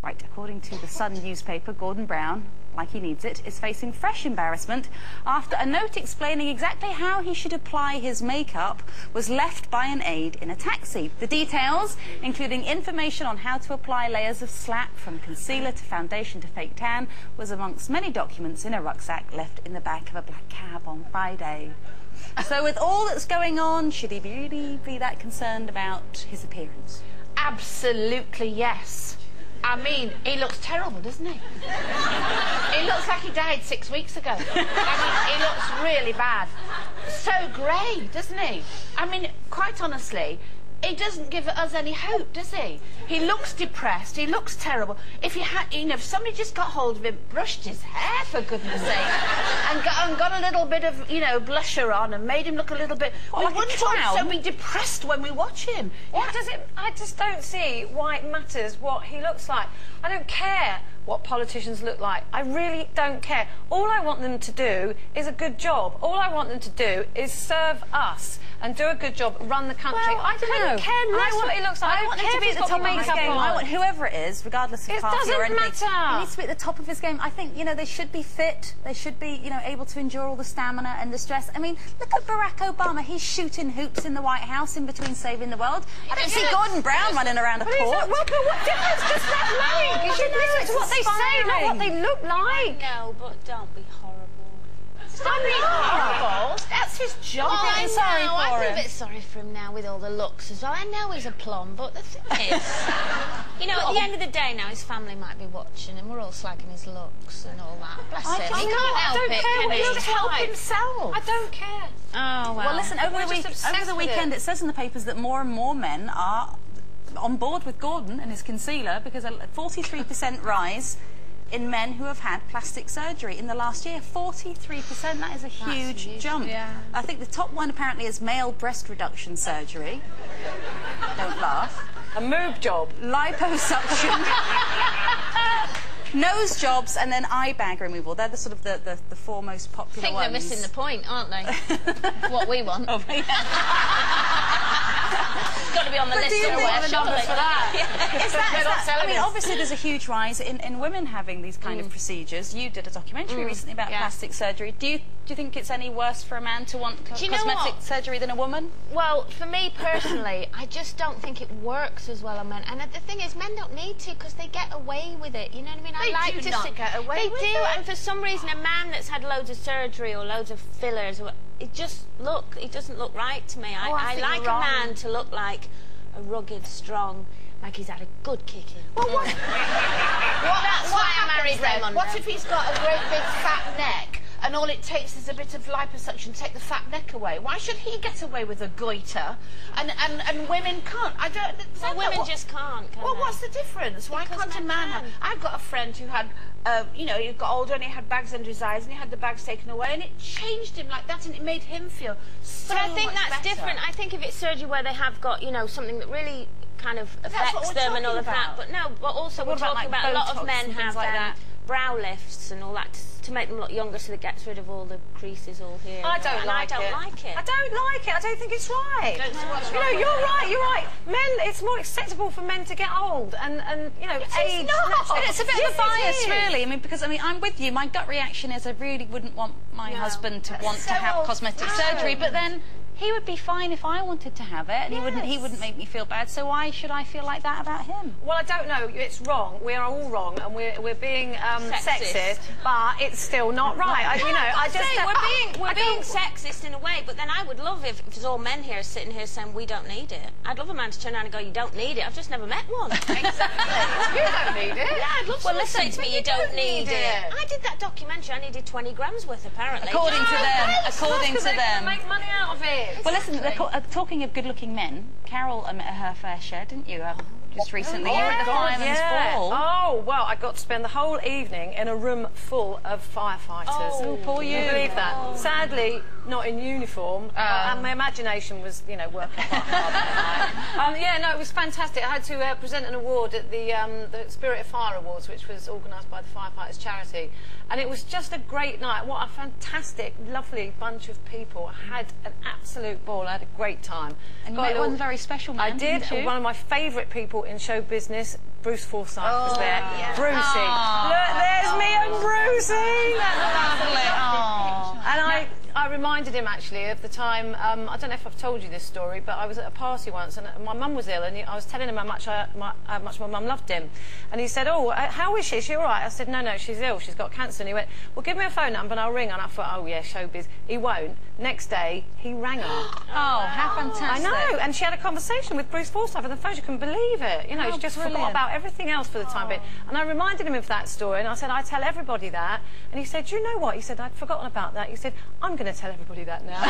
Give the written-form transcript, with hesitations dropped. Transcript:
Right, according to the Sun newspaper, Gordon Brown, like he needs it, is facing fresh embarrassment after a note explaining exactly how he should apply his makeup was left by an aide in a taxi. The details, including information on how to apply layers of slap from concealer to foundation to fake tan, was amongst many documents in a rucksack left in the back of a black cab on Friday. So with all that's going on, should he really be that concerned about his appearance? Absolutely yes. I mean, he looks terrible, doesn't he? He looks like he died 6 weeks ago. I mean, he looks really bad. So grey, doesn't he? I mean, quite honestly, he doesn't give us any hope, does he? He looks depressed, he looks terrible. If you had, you know, if somebody just got hold of him, brushed his hair, for goodness sake, and got a little bit of, you know, blusher on and made him look a little bit... What, like we wouldn't also be depressed when we watch him. What does it... I just don't see why it matters what he looks like. I don't care what politicians look like. I really don't care. All I want them to do is a good job. All I want them to do is serve us and do a good job, run the country. Well, I don't know. Care less what he looks like. I want him to be at the top of his game. I want whoever it is, regardless of party or anything. It doesn't matter. He needs to be at the top of his game. I think, you know, they should be fit. They should be, you know, able to endure all the stamina and the stress. I mean, look at Barack Obama. He's shooting hoops in the White House in between saving the world. I don't see Gordon Brown running around a court. Well, but what difference does that make? You should listen to what they say, not what they look like. No, but don't be horrible. Stop being horrible. That's his job. Oh, I sorry know. I for feel him. a bit sorry for him now with all the looks as well. I know he's a plum, but the thing is, you know, at the end of the day now, his family might be watching and we're all slagging his looks and all that. Bless him. He can't help it, can he? He just help himself. I don't care. Oh, well. Well, listen, over the weekend, it says in the papers that more and more men are on board with Gordon and his concealer because a 43% rise in men who have had plastic surgery in the last year. 43%, that is a huge jump. Yeah. I think the top one apparently is male breast reduction surgery. Don't laugh. A moob job. Liposuction. Nose jobs and then eye bag removal. They're the sort of the four most popular I think ones. they're missing the point, aren't they? What we want. Oh, yeah. Got to be on the list somewhere, surely. For that. I mean, obviously there's a huge rise in women having these kind of procedures. You did a documentary recently about plastic surgery. Do you think it's any worse for a man to want cosmetic surgery than a woman? Well, for me personally, I just don't think it works as well on men. And the thing is, men don't need to because they get away with it. You know what I mean? They do not get away with it. They do, and for some reason, a man that's had loads of surgery or loads of fillers, it doesn't look right to me. I like a man to look like a rugged, strong, like he's had a good kicking. Well, that's why I married Raymond. What if he's got a great big fat neck and all it takes is a bit of liposuction to take the fat neck away? Why should he get away with a goiter and women can't? I don't. Well, women just can't. Well, what's the difference? Why can't a man have? I've got a friend who had, you know, he got older and he had bags under his eyes and he had the bags taken away and it changed him like that and it made him feel so much better. But I think that's different. I think if it's surgery where they have got, you know, something that really kind of affects them and all of that. But no, but also we're talking about a lot of men have brow lifts and all that to make them look younger, so that gets rid of all the creases all here. I don't like it. I don't like it. I don't think it's right. You know, you're right. Men, it's more acceptable for men to get old and you know, age. And it's a bit of a bias, really. I mean, because I'm with you. My gut reaction is I really wouldn't want my husband to want to have cosmetic surgery, but then he would be fine if I wanted to have it, and he wouldn't make me feel bad. So why should I feel like that about him? Well, I don't know. It's wrong. We are all wrong, and we're being sexist, but it's still not right. We're being sexist in a way, but then I would love if there's all men here sitting here saying we don't need it. I'd love a man to turn around and go, you don't need it. I've just never met one. Exactly. You don't need it. Yeah, I'd love someone to say to me, you don't need it. I did that documentary. I needed 20 grams worth, apparently. According to them. Make money out of it. Well, listen, talking of good-looking men, Carol met her fair share, didn't you? Just recently, you were at the Fireman's Ball. Oh, well, I got to spend the whole evening in a room full of firefighters. Oh, poor you. Can you believe that? Oh. Sadly, not in uniform, and my imagination was, you know, working quite hard. Yeah, no, it was fantastic. I had to present an award at the Spirit of Fire Awards, which was organised by the Firefighters Charity, and it was just a great night. What a fantastic, lovely bunch of people. I had an absolute ball. I had a great time. And you met one very special man, I did. didn't you? One of my favourite people in show business, Bruce Forsyth was there. Yeah. Brucey. Look, there's me and Brucey. That's lovely. And I reminded him, actually, of the time, I don't know if I've told you this story, but I was at a party once and my mum was ill and I was telling him how much my mum loved him. And he said, oh, how is she? Is she all right? I said, no, she's ill. She's got cancer. And he went, well, give me a phone number and I'll ring. And I thought, oh, yeah, showbiz. He won't. Next day, he rang her. Oh, how fantastic. I know. And she had a conversation with Bruce Forsyth on the phone. She couldn't believe it. You know, she just forgot about everything else for the time being. And I reminded him of that story and I said, I tell everybody that. And he said, do you know what? He said, I'd forgotten about that. He said, I'm going to tell everybody that now.